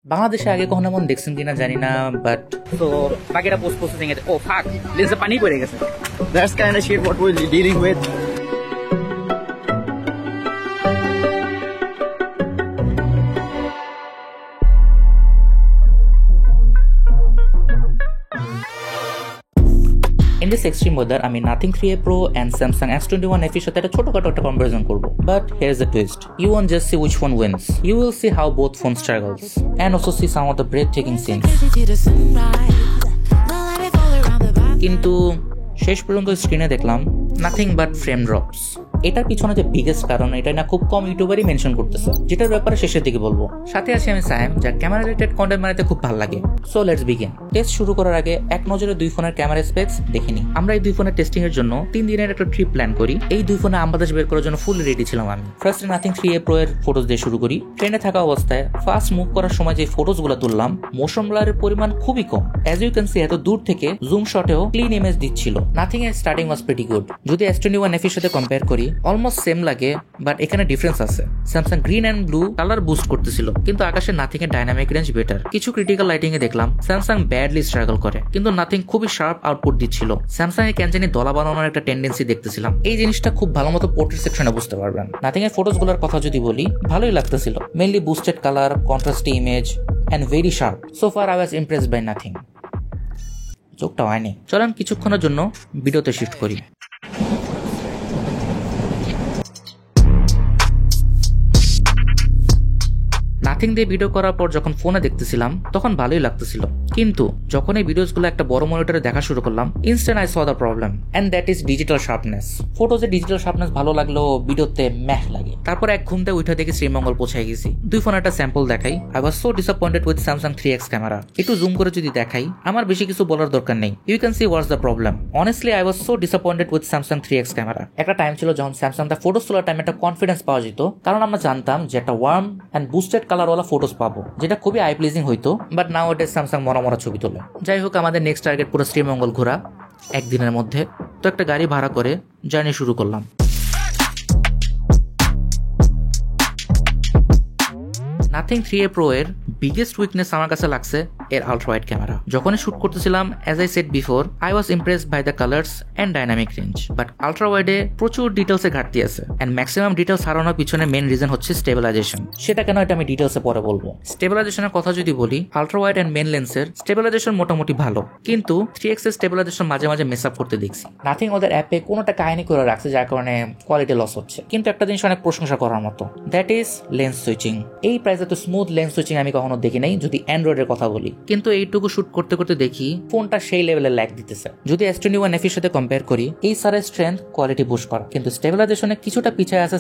বাংলাদেশে আগে কখনো এমন দেখছেন কিনা জানি না, বাট তো বাকিটা পোস্ট প্রসেসিং এ ও ফাক লেন্সে পানি পড়ে গেছে। That's kind of shit what we're dealing with. In this extreme weather, আমি Nothing 3A Pro and Samsung S21 FE সাথে একটা ছোটখাটো একটা comparison করব. But here's the twist. You won't just see which one wins. You will see how both phones struggles and also see some of the breathtaking scenes. কিন্তু শেষ পর্যন্ত স্ক্রিনে দেখলাম নাথিং বাট ফ্রেম ড্রপস। এটার পিছনে যে biggest কারণ এটা না খুব কম ইউটিউবারই মেনশন করতেছে, যেটার ব্যাপারে শেষের দিকে বলবো। সাথে আছি আমি সায়েম, যার ক্যামেরা রিলেটেড কন্টেন্ট বানাতে খুব ভালো লাগে। So let's begin. টেস্ট শুরু করার আগে এক নজরে দুই ফোনের ক্যামেরা স্পেকস দেখিনি। আমরা এই দুই ফোনের টেস্টিং এর জন্য 3 দিনের একটা ট্রিপ প্ল্যান করি। এই দুই ফোনে আমবাতাস বের করার জন্য ফুল রেডি ছিলাম আমি। ফার্স্টে Nothing 3A Pro এর ফটোজ দিয়ে শুরু করি। ট্রেনে থাকা অবস্থায় ফার্স্ট মুভ করার সময় যে ফটোজগুলো তুললাম, মোশন ব্লারের পরিমাণ খুবই কম। অ্যাজ ইউ ক্যান সি এত দূর থেকে জুম শটেও ক্লিন ইমেজ দিচ্ছিল। Nothing এর স্টার্টিং ওয়াজ প্রিটি গুড। যদি S21 FE এর সাথে কম্পেয়ার করি অলমোস্ট সেম লাগে, বাট এখানে ডিফারেন্স আছে। Samsung green and blue colour boost করতেছিল, কিন্তু আকাশে Nothing এর ডাইনামিক রেঞ্জ বেটার। কিছু ক্রিটিক্যাল লাইটিং এ দেখলাম স্যামসাং ব্যাডলি স্ট্রাগল করে, কিন্তু Nothing খুবই শার্প আউটপুট দিচ্ছিল। স্যামসাং এর ক্যানজানি দলা বানানোর একটা টেন্ডেন্সি দেখতেছিলাম। এই জিনিসটা খুব ভালো মতো পোর্ট্রেট সেকশনে বুঝতে পারবেন। Nothing এর ফটোজ গুলোর কথা যদি বলি, ভালোই লাগতেছিল। Mainly boosted colour, contrasty image and very sharp. So far I was impressed by Nothing। চোখটা হয়নি। চলেন কিছুক্ষণের জন্য ভিডিওতে শিফট করি। Nothing দিয়ে ভিডিও করার পর যখন ফোনে দেখতেছিলাম তখন ভালোই লাগতেছিল, কিন্তু যখন এই ভিডিওসগুলো একটা বড় মনিটরে দেখা শুরু করলাম, instant I saw the problem and that is digital sharpness. ফটোজে ডিজিটাল শার্পনেস ভালো লাগলো, ভিডিওতে ম্যাহ লাগে। তারপর এক ঘুমতে উঠে দেখি শ্রীমঙ্গল পৌঁছায় গেছি। দুই ফোন একটা স্যাম্পল দেখাই। I was so disappointed with Samsung 3X camera. একটু জুম করে যদি দেখাই, আমার বেশি কিছু বলার দরকার নেই। You can see what's the problem. Honestly I was so disappointed with Samsung 3X camera. একটা টাইম ছিল যখন স্যামসাং দা ফটোস তোলার টাইমে একটা কনফিডেন্স পাওয়া যেত, কারণ আমরা জানতাম যে একটা ওয়ার্ম এন্ড বুস্টেড কালারওয়ালা ফটোস পাবো, যেটা খুবই আই প্লিজিং হইতো। But now it is Samsung মরা ছবি তোলে। যাই হোক, আমাদের নেক্সট টার্গেট পুরো শ্রীমঙ্গল ঘোরা একদিনের মধ্যে। তো একটা গাড়ি ভাড়া করে জার্নি শুরু করলাম। Nothing 3A Pro এর বিগেস্ট উইকনেস আমার কাছে লাগছে এর আলট্রা ওয়াইড ক্যামেরা। যখন শুট করতেছিলাম, as I said before, I was impressed by the colours and dynamic range, but ultra ওয়াইডে প্রচুর ডিটেলসে ঘাটতি আছে এন্ড ম্যাক্সিমাম ডিটেলস হারানোর পিছনে মেইন রিজন হচ্ছে স্টেবিলাইজেশন। সেটা কেন, এটা আমি ডিটেলসে পরে বলবো। স্টেবিলাইজেশনের কথা যদি বলি, আলট্রা ওয়াইড এন্ড মেইন লেন্সের স্টেবিলাইজেশন মোটামুটি ভালো, কিন্তু 3X এর স্টেবিলাইজেশন মাঝে মাঝে মেস আপ করতে দেখছি। Nothing ওদের অ্যাপে কোনোটা কাহিনী করে রাখছে, যার কারণে কোয়ালিটি লস হচ্ছে। কিন্তু একটা জিনিস অনেক প্রশংসা করার মতো, দ্যাট ইজ লেন্স সুইচিং। এই প্রাইসে তো স্মুথ লেন্স সুইচিং আমি কখনো দেখি নাই, যদি অ্যান্ড্রয়েডের কথা বলি। কিন্তু এইটুকু শুট করতে করতে দেখি ফোনটা সেই লেভেলে ল্যাগ দিতেছে। যদি S21 FE এর সাথে কম্পেয়ার করি, এই সারের স্ট্রেংথ কোয়ালিটি বুস্ট করা, কিন্তু স্টেবিলাইজেশনে কিছুটা পিছায় আছে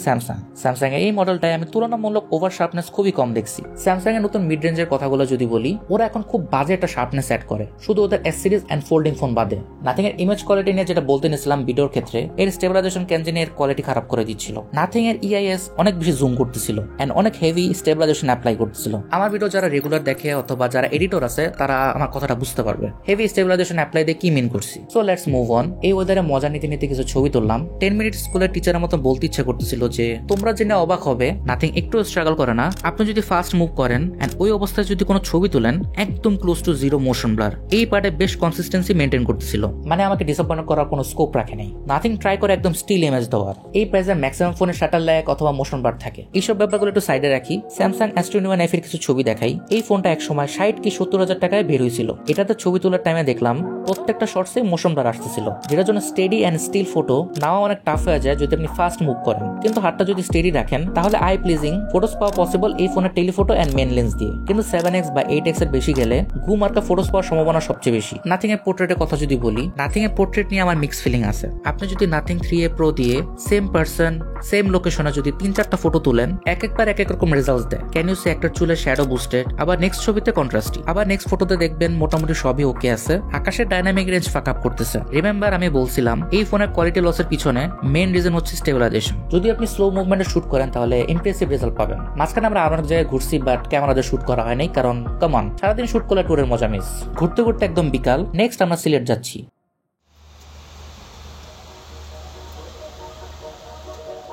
স্যামসাং এর এই মডেলটায় আমি তুলনামূলক ওভার শার্পনেস খুবই কম দেখছি। স্যামসাং এর নতুন মিড রেঞ্জের কথাগুলো যদি বলি, ওরা এখন খুব বাজে একটা শার্পনেস অ্যাড করে, শুধু ওদের S series and folding phone বাদে। Nothing এর ইমেজ কোয়ালিটি নিয়ে যেটা বলতে নিয়েছিলাম ভিডিওর ক্ষেত্রে, এর স্টেবিলাইজেশন ক্যানজেনি এর কোয়ালিটি খারাপ করে দিচ্ছিল। Nothing এর EIS অনেক বেশি জুম করতেছিল এন্ড অনেক হেভি স্টেবিলাইজেশন অ্যাপ্লাই করতেছিল। আমার ভিডিও যারা রেগুলার দেখে অথবা যারা এডিটর আছে, তারা আমার কথাটা বুঝতে পারবে হেভি স্টেবিলাইজেশন অ্যাপ্লাই দিয়ে কি মিন করছি। So let's move on. এই ওয়েদারে মজা নিতে নিতে কিছু ছবি তুললাম। 10 মিনিট স্কুলের টিচারের মতো বলতে ইচ্ছে করতেছিল যে তোমরা জেনে অবাক হবে, Nothing একটু স্ট্রাগল করে না। আপনি যদি ফাস্ট মুভ করেন এন্ড ওই অবস্থায় যদি কোনো ছবি তুলেন, একদম close two zero motion blur. এই পার্টে বেশ কনসিস্টেন্সি মেইনটেইন করতেছিল, মানে আমাকে ডিসঅ্যাপয়েন্ট করার কোনো স্কোপ রাখে নাই। Nothing ট্রাই করে একদম স্টিল ইমেজ দেওয়ার। এই প্রাইসে ম্যাক্সিমাম ফোনে শাটার ল্যাগ অথবা মোশন ব্লার থাকে। এইসব ব্যাপারগুলো একটু সাইডে রাখি। স্যামসাং S21 FE এর কিছু ছবি দেখাই। এই ফোনটা এক সময় 60 কি 70,000 টাকায় বের হয়েছিল। এটাতে ছবি তোলার টাইমে দেখলাম প্রত্যেকটা শর্টসে মোশন ব্লার আসতেছিল, যেটার জন্য স্টেডি এন্ড স্টিল ফটো নেওয়া অনেক টাফ হয়ে যায় যদি আপনি ফাস্ট মুভ করেন। কিন্তু হাতটা যদি স্টেডি রাখেন, তাহলে আই প্লিজিং ফটোস পাওয়া পসিবল এই ফোনের টেলিফটো এন্ড মেইন লেন্স দিয়ে। কিন্তু 7X বা 8X এর বেশি গেলে ঘুম মার্কা ফটোস পাওয়ার সম্ভাবনা সবচেয়ে বেশি। Nothing এর পোর্ট্রেটের কথা যদি বলি, Nothing এর পোর্ট্রেট নিয়ে আমার মিক্স ফিলিং আছে। আপনি যদি Nothing 3A Pro দিয়ে সেম পারসন সেম লোকেশনে যদি 3-4টা ফটো তুলেন, একবার এক এক রকম রেজাল্ট দেয়। ক্যান ইউ সি একটা চুলের শ্যাডো বুস্টেড, আবার নেক্সট ছবিতে কন্ট্রাস্টি, আবার নেক্সট ফটোতে দেখবেন মোটামুটি সবই ওকে আছে। আকাশের ডাইনামিক রেঞ্জ ফাক আপ করতেছে। রিমেম্বার আমি বলছিলাম এই ফোনের কোয়ালিটি লসের পিছনে মেইন রিজন হচ্ছে স্টেবিলাইজেশন। যদি আপনি স্লো মুভমেন্টে শুট করেন, তাহলে ইমপ্রেসিভ রেজাল্ট পাবেন। মাঝখানে আমরা আরো অনেক জায়গায় ঘুরছি, বাট ক্যামেরাতে শুট করা হয় নাই, কারণ কমন সারাদিন শুট করলে ট্যুরের মজা মিস। ঘুরতে ঘুরতে একদম বিকাল। নেক্সট আমরা সিলেট যাচ্ছি।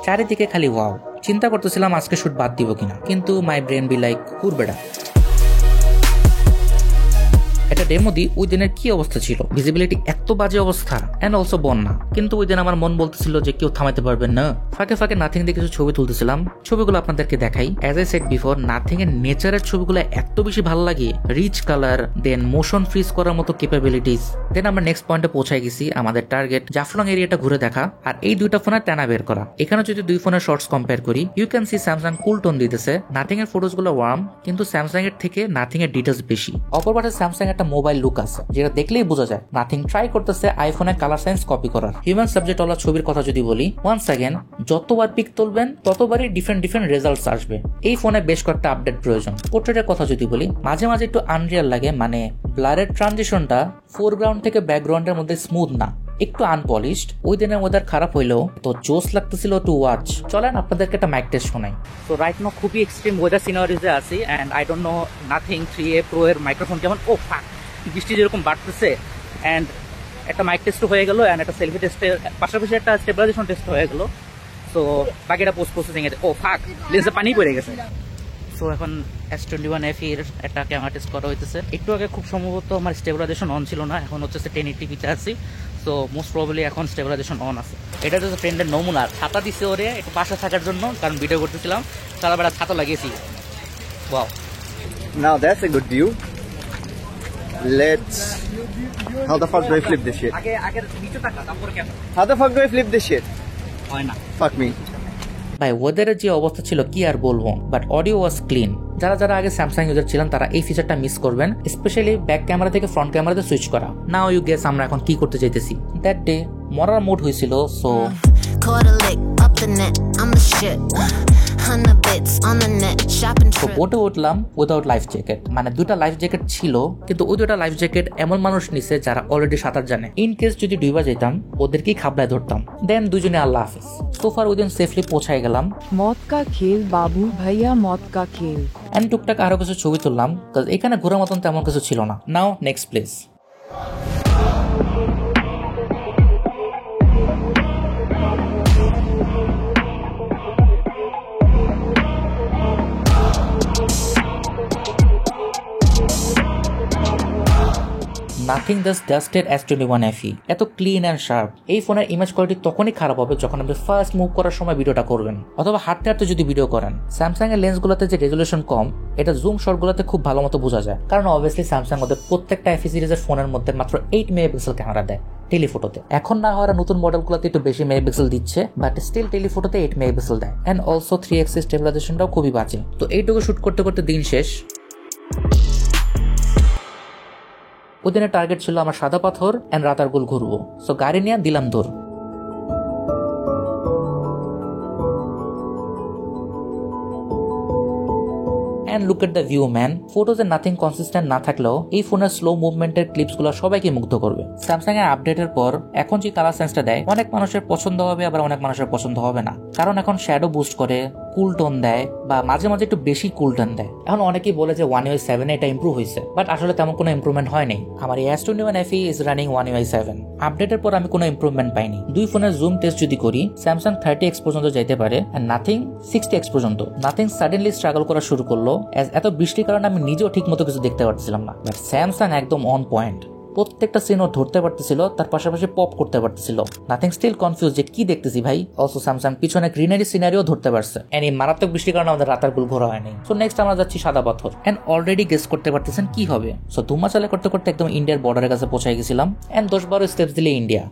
চারিদিকে খালি ওয়াও। চিন্তা করতেছিলাম আজকে শুট বাদ দিব কিনা, কিন্তু মাই ব্রেন বি লাইক হুর বেড়া। ডেমো দিই ওই দিনের কি অবস্থা ছিল, ভিজিবিলিটি এত বাজে অবস্থা এন্ড অলসো বন্যা। কিন্তু ওই দিন আমার মন বলতেছিল যে কেউ থামাতে পারবেন না। ফাঁকে ফাঁকে নাথিং দিয়ে কিছু ছবি তুলতেছিলাম, ছবিগুলো আপনাদেরকে দেখাই। As I said before, nothing এর নেচারের ছবিগুলো এত বেশি ভালো লাগে, রিচ কালার, দেন মোশন ফ্রিজ করার মতো ক্যাপাবিলিটিস। দেন আমরা নেক্সট পয়েন্টে পৌঁছায় গেছি, আমাদের টার্গেট জাফলং এরিয়াটা ঘুরে দেখা আর এই দুইটা ফোনের টানা বের করা। এখানে যদি দুই ফোনের শর্টস কম্পেয়ার করি, you can see Samsung cool tone দিতেছে, নাথিং এর ফটোস গুলো ওয়ার্ম, কিন্তু স্যামসাং এর থেকে নাথিং এর ডিটেলস বেশি। অপর পাশে স্যামসাং একটা মোবাইল লুক আছে যেটা দেখলেই বোঝা যায় নাথিং ট্রাই করতেছে আইফোনের কালার সায়েন্স কপি করার। হিউম্যান সাবজেক্ট ওয়ালা ছবির কথা যদি বলি, ওয়ান্স অ্যাগেন যতবার পিক তুলবেন ততবারই ডিফারেন্ট রেজাল্টস আসবে। এই ফোনে বেশ কয়েকটা আপডেট প্রয়োজন। পোর্ট্রেটের কথা যদি বলি, মাঝে মাঝে একটু আনরিয়াল লাগে, মানে ব্লারের ট্রানজিশনটা ফোরগ্রাউন্ড থেকে ব্যাকগ্রাউন্ডের মধ্যে স্মুথ না, একটু আনপলিশড। ওই দিনের ওয়েদার খারাপ হইলেও তো জোস লাগতেছিল টু ওয়াচ। চলেন আপনাদেরকে একটা মাইক টেস্ট শোনাই। তো রাইট নো খুবই এক্সট্রিম ওয়েদার সিনারিজে আছি and I don't know nothing 3A Pro এর মাইক্রোফোন কেমন। ও ফাক, বৃষ্টি যেরকম বাড়তেছে অ্যান্ড একটা মাইক টেস্ট হয়ে গেল অ্যান্ড একটা সেলফি টেস্টের পাশাপাশি একটা স্টেবিলাইজেশন টেস্ট হয়ে গেল। সো বাকিটা পোস্ট প্রসেসিং এ। ও ফাক, লেন্সে পানি পড়ে গেছে। সো এখন S21 FE এর একটা ক্যামেরা টেস্ট করা হইতেছে। একটু আগে খুব সম্ভবত আমার স্টেবিলাইজেশন অন ছিল না, এখন হচ্ছে 1080p-তে আছি। সো মোস্ট প্রবাবলি এখন স্টেবিলাইজেশন অন আছে। এটা হচ্ছে ফ্রেন্ডের নমুনা, ছাতা দিচ্ছে ওরে একটু পাশে থাকার জন্য, কারণ ভিডিও করতেছিলাম, সারা বেলা ছাতা লাগিয়েছি। Wow, Now that's a good view. Let's. How the fuck do I flip this shit? আগে নিচে তাকা, তারপরে camera How the fuck do I flip this shit? হয় না। Fuck me. ভাই ওয়েদারের যে অবস্থা ছিল কি আর বলবো, বাট অডিও ওয়াজ ক্লিন। যারা যারা আগে স্যামসাং ইউজার ছিলেন তারা এই ফিচারটা মিস করবেন, স্পেশালি ব্যাক ক্যামেরা থেকে ফ্রন্ট ক্যামেরাতে সুইচ করা। নাও ইউ গেস আমরা এখন কি করতে চাইতেছি। দ্যাট ডে মরার মোড হয়েছিল, সো বোটে উঠলাম উইদাউট লাইফ জ্যাকেট। মানে দুটা লাইফ জ্যাকেট ছিল, কিন্তু ওই দুটা লাইফ জ্যাকেট এমন মানুষ নিছে যারা অলরেডি সাঁতার জানে। ইন কেস যদি ডুবা যেতাম ওদেরকেই খাবলায় ধরতাম। দেন দুজনে আল্লাহ হাফিজ। সোফার ওই দিন সেফলি পৌঁছায় গেলাম। মত কা খেল বাবু ভাইয়া, মত কা খেল। এন্ড টুকটাক আরো কিছু ছবি তুললাম, কারণ এখানে ঘোরার মতন তেমন কিছু ছিল না। Now next place. Nothing just dusted S21 FE। এত ক্লিন অ্যান্ড শার্প। এই ফোনের ইমেজ কোয়ালিটি তখনই খারাপ হবে যখন আপনি ফার্স্ট মুভ করার সময় ভিডিওটা করবেন, অথবা হাঁটতে হাঁটতে যদি ভিডিও করেন। স্যামসাং এর লেন্সগুলোতে যে রেজুলেশন কম, এটা জুম শটগুলোতে খুব ভালো মতো বোঝা যায়, কারণ অবভিয়াসলি স্যামসাং ওদের প্রত্যেকটা FE সিরিজের ফোনের মধ্যে মাত্র 8 মেগাপিক্সেল ক্যামেরা দেয় টেলিফোটোতে। এখন না হওয়ার নতুন মডেলগুলোতে একটু বেশি মেগাপিক্সেল দিচ্ছে, বাট স্টিল টেলিফোটোতে 8 মেগাপিক্সেল দেয়। এন্ড অলসো 3x স্টেবিলাইজেশনটাও খুবই বাজে। তো এইটুকু শুট করতে করতে দিন শেষ। ওই দিনের টার্গেট ছিল আমার সাদা পাথর এন্ড রাতারগুল ঘুরবো। সো গাড়ি নিয়ে দিলাম দৌড়। And look at the view, man. ফটোজে নাথিং কনসিস্টেন্ট না থাকলেও এই ফোনের স্লো মুভমেন্টের ক্লিপস গুলো সবাইকে মুগ্ধ করবে। স্যামসাং এর আপডেটের পর এখন যে কালার সেন্সটা দেয়, অনেক মানুষের পছন্দ হবে, আবার অনেক মানুষের পছন্দ হবে না, কারণ এখন শ্যাডো বুস্ট করে, কুল টোন দেয়, বা মাঝে মাঝে একটু বেশি কুল টোন দেয়। এখন অনেকেই বলে যে One UI 7 এটা ইমপ্রুভ হয়েছে, বাট আসলে তেমন কোনো ইমপ্রুভমেন্ট হয় নাই। আমার এই S21 FE is running One UI 7। আপডেটের পর আমি কোনো ইমপ্রুভমেন্ট পাইনি। দুই ফোনের জুম টেস্ট যদি করি, স্যামসাং 30x পর্যন্ত যাইতে পারে এন্ড নাথিং 60x পর্যন্ত। নাথিং সাডেনলি স্ট্রাগল করা শুরু করলো, এত বৃষ্টির কারণে আমি নিজেও ঠিক মতো কিছু দেখতে পারছিলাম না। বাট স্যামসাং একদম অন পয়েন্ট, প্রত্যেকটা সিনও ধরতে পারতেছিল, তার পাশাপাশি পপ করতে পারতেছিল। নাথিং স্টিল কনফিউজ যে কি দেখতেছি ভাই। অলসো স্যামসাং পিছনে গ্রিনারি সিনারিও ধরতে পারছে। এন্ড এই মারাত্মক বৃষ্টির কারণে আমাদের রাতারগুল ঘোরা হয়নি। সো নেক্সট আমরা যাচ্ছি সাদা পাথর। এন্ড অলরেডি গেস করতে পারতেছেন কি হবে। সো ধুমা চালে করতে করতে একদম ইন্ডিয়ার বর্ডারের কাছে পৌঁছে গেছিলাম। এন্ড 10-12 স্টেপস দিলে ইন্ডিয়া।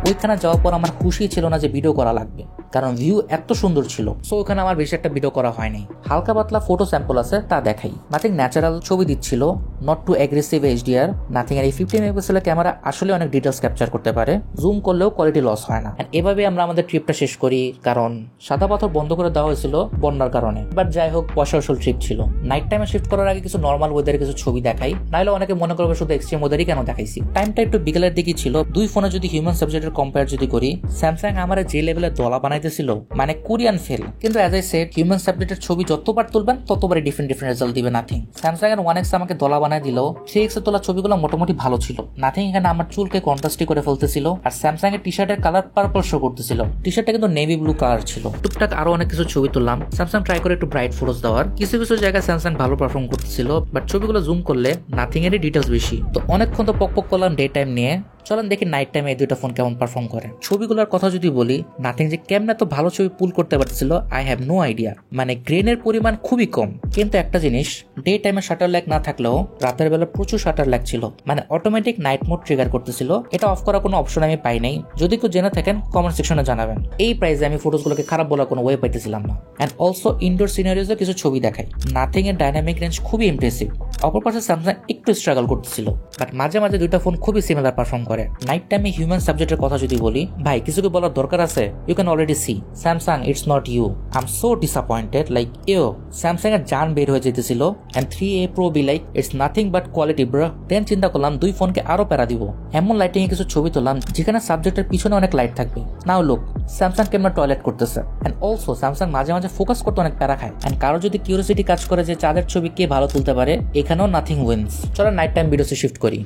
ওইখানে যাওয়ার পর আমার খুশি ছিল না যে ভিডিও করা লাগবে, কারণ ভিউ এত সুন্দর ছিল। সো ওখানে আমার বেশি একটা ভিডিও করা হয়নি। হালকা পাতলা ফটো স্যাম্পল আছে, তা দেখাই। নাথিং ন্যাচারাল ছবি দিচ্ছিল, not too aggressive HDR। Nothing এর এই 50 মেগাপিক্সেলের ক্যামেরা আসলে অনেক ডিটেলস ক্যাপচার করতে পারে, জুম করলেও কোয়ালিটি লস হয় না। এভাবে আমরা আমাদের ট্রিপটা শেষ করি, কারণ সাদা পাথর বন্ধ করে দেওয়া হয়েছিল বন্যার কারণে। বাট যাই হোক, পয়সা আসল ট্রিপ ছিল। নাইট টাইমে শিফট করার আগে কিছু নর্মাল ওয়েদারের কিছু ছবি দেখাই, নাহলে অনেকে মনে করবে শুধু এক্সট্রিম ওয়েদারই কেন দেখাইছি। টাইমটা একটু বিকেলের দিকেই ছিল। দুই ফোনে যদি হিউম্যান সাবজেক্টের বাজেটের কম্পেয়ার যদি করি, স্যামসাং আমার যে লেভেলের দলা বানাইতেছিল মানে কোরিয়ান ফেল। কিন্তু অ্যাজ আই সেড, হিউম্যান সাবজেক্টের ছবি যতবার তুলবেন ততবারই ডিফারেন্ট রেজাল্ট দিবে নাথিং। স্যামসাং এর 1x আমাকে দলা বানায় দিলেও 3x এর তোলা ছবিগুলো মোটামুটি ভালো ছিল। নাথিং এখানে আমার চুলকে কন্ট্রাস্টি করে ফেলতেছিল, আর স্যামসাং এর টি শার্টের কালার পার্পল শো করতেছিল। টি শার্টটা কিন্তু নেভি ব্লু কালার ছিল। টুকটাক আরো অনেক কিছু ছবি তুললাম। স্যামসাং ট্রাই করে একটু ব্রাইট ফটোস দেওয়ার। কিছু কিছু জায়গায় স্যামসাং ভালো পারফর্ম করতেছিল, বাট ছবিগুলো জুম করলে নাথিং এরই ডিটেলস বেশি। তো অনেকক্ষণ তো পক করলাম ডে টাইম নিয়ে, চলেন দেখি নাইট টাইমে এই দুইটা ফোন কেমন পারফর্ম করে। ছবিগুলোর কথা যদি বলি, নাথিং যে কেমনে তো ভালো ছবি পুল করতে পারছিল আই হ্যাভ নো আইডিয়া। মানে গ্রেনের পরিমাণ খুবই কম, কিন্তু একটা জিনিস, ডে টাইমে শাটার ল্যাগ না থাকলেও রাতের বেলা প্রচুর শাটার ল্যাগ ছিল। মানে অটোমেটিক নাইট মোড ট্রিগার করতেছিল। এটা অফ করার কোনো অপশন আমি পাই নাই। যদি কেউ জেনে থাকেন কমেন্ট সেকশনে জানাবেন। এই প্রাইসে আমি ফটোসগুলোকে খারাপ বলার কোনো ওয়ে পাইতেছিলাম না। অ্যান্ড অলসো ইনডোর সিনারিওজে কিছু ছবি দেখাই। নাথিং এর ডাইনামিক রেঞ্জ খুবই ইমপ্রেসিভ। অপর পাশে স্যামসাং একটু স্ট্রাগল করতেছিল, বাট মাঝে মাঝে দুইটা ফোন খুবই সিমিলার পারফর্ম করে। নাইট টাইমে হিউম্যান সাবজেক্টের কথা যদি বলি, ভাই কিছু কি বলার দরকার আছে? You can already see Samsung it's not you. I am so disappointed. Like Samsung এর জান বের হয়ে যেতেছিল, and 3A Pro be like it's nothing but quality bro. Then চিন্তা করলাম দুই ফোনকে আরো প্যারা দিব। এমন লাইটিং এ কিছু ছবি তুললাম যেখানে সাবজেক্টের পিছনে অনেক লাইট থাকবে। নাও লুক, স্যামসাং কেমন টয়লেট করতেছে। এন্ড অলসো স্যামসাং মাঝে মাঝে ফোকাস করতে অনেক প্যারা খায়। এন্ড কারো যদি কিউরিওসিটি কাজ করে যে চাঁদের ছবি কে ভালো তুলতে পারে, এখানেও নাথিং উইন্স। চলো নাইট টাইম ভিডিওতে শিফট করি।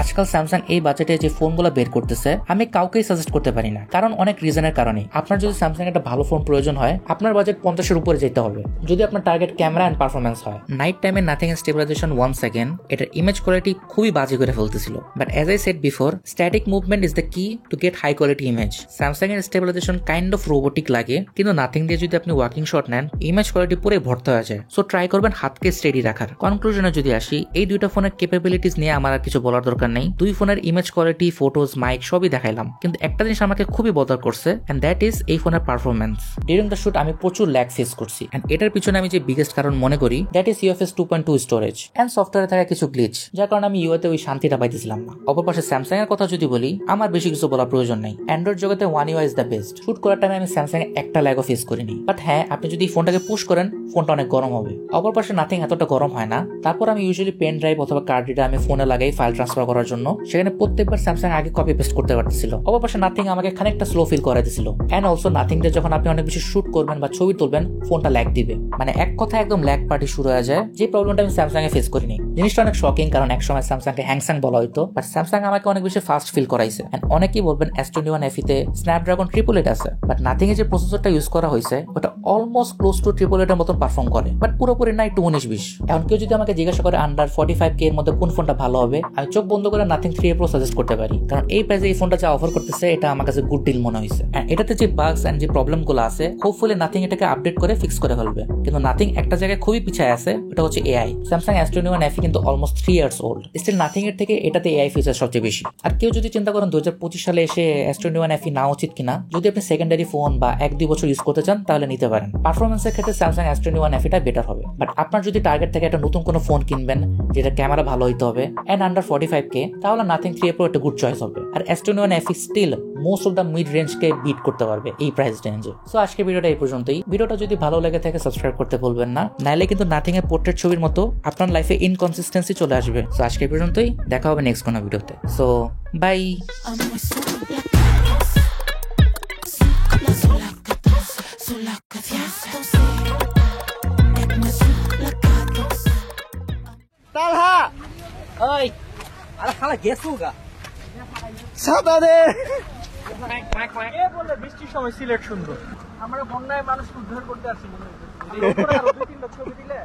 আজকাল স্যামসাং এই বাজেটে যে ফোনগুলো বের করতেছে আমি কাউকেই সাজেস্ট করতে পারি না, কারণ অনেক রিজনের কারণে। আপনার যদি স্যামসাং একটা ভালো ফোন প্রয়োজন হয়, আপনার বাজেট 50-এর উপরে যেতে হবে যদি আপনার টার্গেট ক্যামেরা এন্ড পারফরমেন্স হয়। নাইট টাইমে নাথিং এর স্টেবিলাইজেশন 1 সেকেন্ড, এটার ইমেজ কোয়ালিটি খুবই বাজে করে ফেলতেছিল। But as I said before, static movement is the key to get high quality image. Samsung এর স্টেবিলাইজেশন কাইন্ড অফ রোবোটিক লাগে, কিন্তু নাথিং দিয়ে যদি আপনি ওয়াকিং শট নেন, ইমেজ কোয়ালিটি পুরো ভর্তি হয়ে যায়। সো ট্রাই করবেন হাতকে স্টেডি রাখার। কনক্লুশনে যদি আসি, এই দুইটা ফোনের ক্যাপাবিলিটিস নিয়ে আমার আর কিছু বলার দরকার নেই। দুই ফোনের ইমেজ কোয়ালিটি, ফটোজ, মাইক সবই দেখাইলাম, কিন্তু একটা জিনিস আমাকে খুবই বদার করছে, এন্ড দ্যাট ইজ এই ফোনের পারফরমেন্স। ডিউরিং দ্য শুট আমি প্রচুর ল্যাগ ফেস করছি, এন্ড এটার পিছনে আমি যে বিগেস্ট কারণ মনে করি, that is UFS 2.2 storage and সফটওয়্যারে থাকা কিছু গ্লিচ, যার কারণে আমি ইউএতে ওই শান্তিটা পাইতেছিলাম না। অপর পাশে স্যামসাং এর কথা যদি বলি, আমার বেশি কিছু বলার প্রয়োজন নেই। অ্যান্ড্রয়েড জগতে One UI is the best. Shoot করার টাইমে আমি স্যামসাং এর একটা ল্যাগও ফেস করিনি। বাট হ্যাঁ, আপনি যদি ফোনটাকে পুশ করেন, ফোনটা অনেক গরম হবে। অপর পাশে নাথিং এতটা গরম হয় না। তারপর আমি ইউজুয়ালি পেন ড্রাইভ অথবা কার্ড রিডার আমি ফোনে লাগাই ফাইল ট্রান্সফার করার জন্য, সেখানে প্রত্যেকবার স্যামসাং আগে কপি পেস্ট করতে পারতেছিল। অবশ্য নাথিং আমাকে খানিকটা স্লো ফিল করাই দিছিল। এন্ড অলসো নাথিং দিয়ে যখন আপনি অনেক বেশি শুট করবেন বা ছবি তুলবেন, ফোনটা ল্যাগ দিবে। মানে এক কথা একদম ল্যাগ পার্টি শুরু হয়ে যায়, যে প্রবলেমটা আমি স্যামসাং এ ফেস করিনি। জিনিসটা অনেক শকিং, কারণ একসময় স্যামসাং কে হ্যাংসাং বলা হইতো, বাট স্যামসাং আমাকে অনেক বেশি ফাস্ট ফিল করাইছে। এন্ড অনেকেই বলবেন S21 FE তে স্ন্যাপড্রাগন 888 আছে, বাট নাথিং এর যে প্রসেসরটা ইউজ করা হয়েছে ওটা অলমোস্ট ক্লোজ টু 888 এর মতন পারফর্ম করে, বাট পুরোপুরি না, একটু 19-20। এখন কেউ যদি আমাকে জিজ্ঞাসা করে আন্ডার 45K এর মধ্যে কোন ফোনটা ভালো হবে, আমি চোখ বন্ধ করে নাথিং 3A Pro সাজেস্ট করতে পারি, কারণ এই প্রাইসে এই ফোনটা যা অফার করতেছে এটা আমার কাছে গুড ডিল মনে হয়েছে। এন্ড এটাতে যে বাগস এন্ড যে প্রবলেম গুলো আছে, হোপফুলি নাথিং এটাকে আপডেট করে ফিক্স করে ফেলবে। কিন্তু নাথিং একটা জায়গায় খুবই পিছায় আছে, ওটা হচ্ছে AI। স্যামসাং S21 FE কিন্তু almost 3 years old, still Nothing এর থেকে এটাতে AI ফিচার সবচেয়ে বেশি। আর কেউ যদি চিন্তা করেন 2025 সালে এসে S21 FE না উচিত কিনা, যদি আপনি সেকেন্ডারি ফোন বা 1-2 বছর ইউজ করতে চান, তাহলে নিতে পারেন। পারফরমেন্সের ক্ষেত্রে স্যামসাং S21 FE টা বেটার হবে। বাট আপনার যদি টার্গেট থেকে একটা নতুন কোনো ফোন কিনবেন যেটা ক্যামেরা ভালো হইতে হবে এন্ড আন্ডার 45K, তাহলে নাথিং 3A Pro একটা গুড চয়েস হবে। আর S21 FE still most of the mid range কে বিট করতে পারবে এই প্রাইস রেঞ্জে। সো আজকে ভিডিওটা এই পর্যন্তই। ভিডিওটা যদি ভালো লেগে থাকে সাবস্ক্রাইব করতে ভুলবেন না, নাইলে কিন্তু নাথিং এর পোর্ট্রেট ছবির মতো আপনার লাইফে ইনকনসিস্টেন্সি চলে আসবে। সো আজকে এই পর্যন্তই, দেখা হবে নেক্সট কোনো ভিডিওতে। So bye. Talha! ওই আরে শালা গেছুগা সাদা দে! কে বললে বৃষ্টির সময় সিলেট সুন্দর? আমরা বন্যায় মানুষ উদ্ধার করতে আসি মনে হচ্ছে। 2-3টা ছবি দিলে